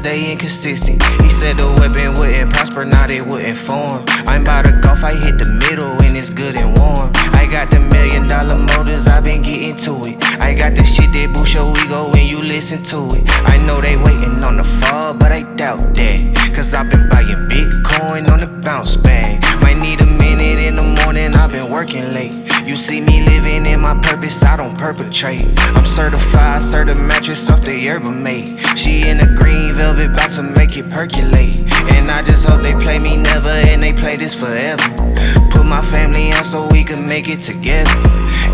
stay inconsistent. He said the weapon wouldn't prosper, now they wouldn't form. I'm about to golf, I hit the middle and it's good and warm. I got the $1 million motors, I've been getting to it. I got the shit that boost your ego when you listen to it. I know they waiting on the fall, but I doubt that, cause I've been buying Bitcoin on the bounce back. Might need a minute in the morning, I've been working late. You see me living in my purpose, I don't perpetrate. I'm certified, certain mattress off the yerba mate. She in a green velvet box to make it percolate. And I just hope they play me never and they play this forever. Put my family on so we can make it together.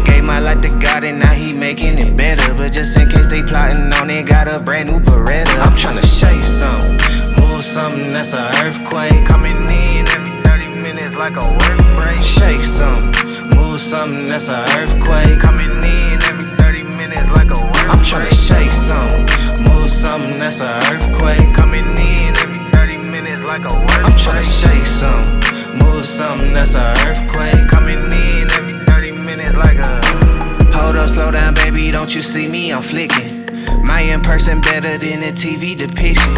Gave my life to God and now he making it better. But just in case they plotting on it, got a brand new Beretta. I'm tryna shake something, move something that's an earthquake. Coming in every 30 minutes like a work break. Shake something, move something that's an earthquake. Coming in every 30 minutes like a work break. I'm tryna shake something, move something that's an earthquake. Coming in every 30 minutes like a work break. I'm tryna shake something, move something that's an earthquake. Coming in every 30 minutes like a... Hold up, slow down, baby, don't you see me? I'm flicking. My in-person better than the TV depiction.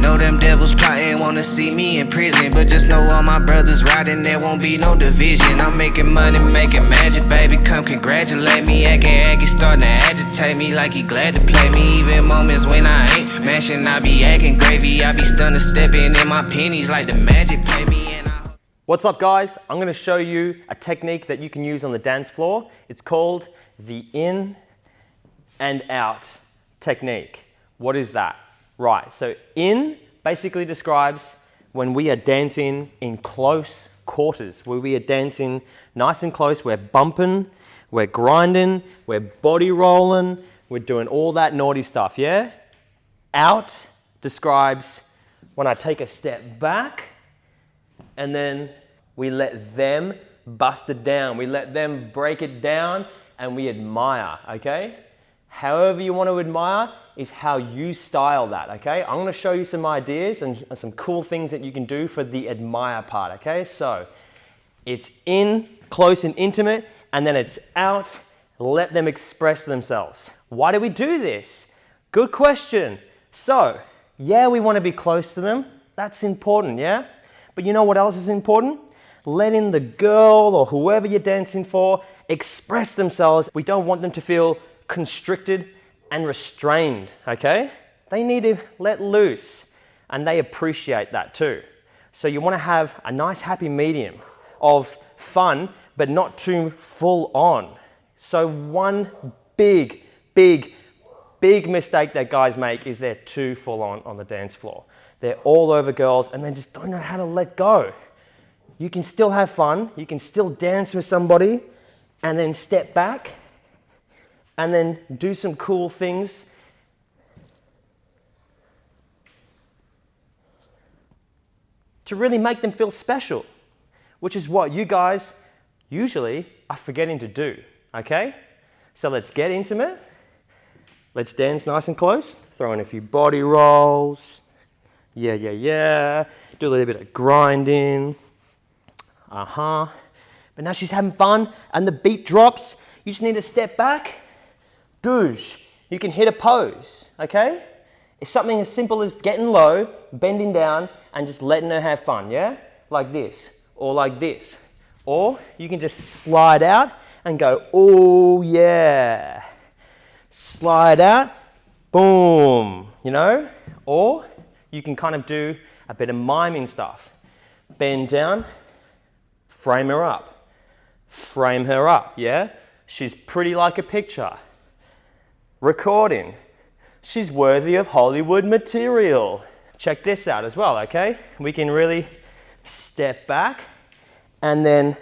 Know them devils plotting, wanna see me in prison. But just know all my brothers riding, there won't be no division. I'm making money, making magic, baby, come congratulate me. Acting aggy, starting to agitate me like he glad to play me. Even moments when I ain't mashing, I be acting gravy. I be stunning, stepping in my pennies like the magic play me. What's up, guys? I'm gonna show you a technique that you can use on the dance floor. It's called the in and out technique. What is that? Right, so in basically describes when we are dancing in close quarters, where we are dancing nice and close, we're bumping, we're grinding, we're body rolling, we're doing all that naughty stuff, yeah? Out describes when I take a step back and then we let them bust it down, we let them break it down and we admire, okay? However you want to admire is how you style that, okay? I'm gonna show you some ideas and some cool things that you can do for the admire part, okay? So, it's in, close and intimate, and then it's out, let them express themselves. Why do we do this? Good question. So, yeah, we wanna be close to them. That's important, yeah? But you know what else is important? Letting the girl or whoever you're dancing for express themselves. We don't want them to feel constricted and restrained, okay? They need to let loose and they appreciate that too. So you want to have a nice happy medium of fun but not too full on. So one big mistake that guys make is they're too full on the dance floor. They're all over girls and they just don't know how to let go. You can still have fun, you can still dance with somebody and then step back and then do some cool things. To really make them feel special, which is what you guys usually are forgetting to do, okay? So let's get intimate. Let's dance nice and close. Throw in a few body rolls. Yeah. Do a little bit of grinding. But now she's having fun and the beat drops. You just need to step back. Douche. You can hit a pose, okay? It's something as simple as getting low, bending down, and just letting her have fun, yeah? Like this, or like this. Or you can just slide out and go, oh yeah. Slide out, boom, you know? Or you can kind of do a bit of miming stuff. Bend down, frame her up. Frame her up, yeah? She's pretty like a picture. Recording. She's worthy of Hollywood material. Check this out as well, okay? We can really step back and then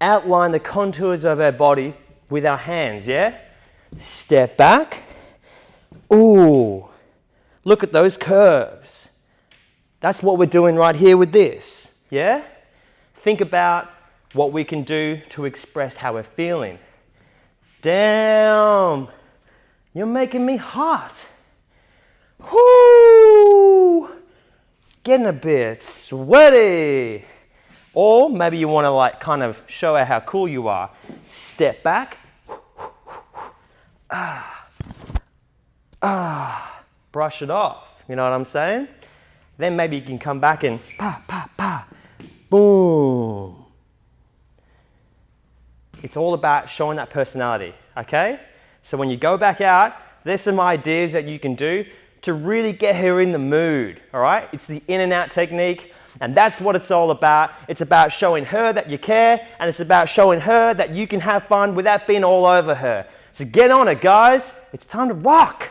outline the contours of our body with our hands, yeah? Step back. Ooh, look at those curves. That's what we're doing right here with this, yeah? Think about what we can do to express how we're feeling. Damn, you're making me hot. Whoo, getting a bit sweaty. Or maybe you want to like kind of show her how cool you are. Step back. brush it off. You know what I'm saying? Then maybe you can come back and pa, pa, pa, boom. It's all about showing that personality, okay? So when you go back out, there's some ideas that you can do to really get her in the mood, all right? It's the in and out technique, and that's what it's all about. It's about showing her that you care, and it's about showing her that you can have fun without being all over her. So get on it, guys. It's time to rock.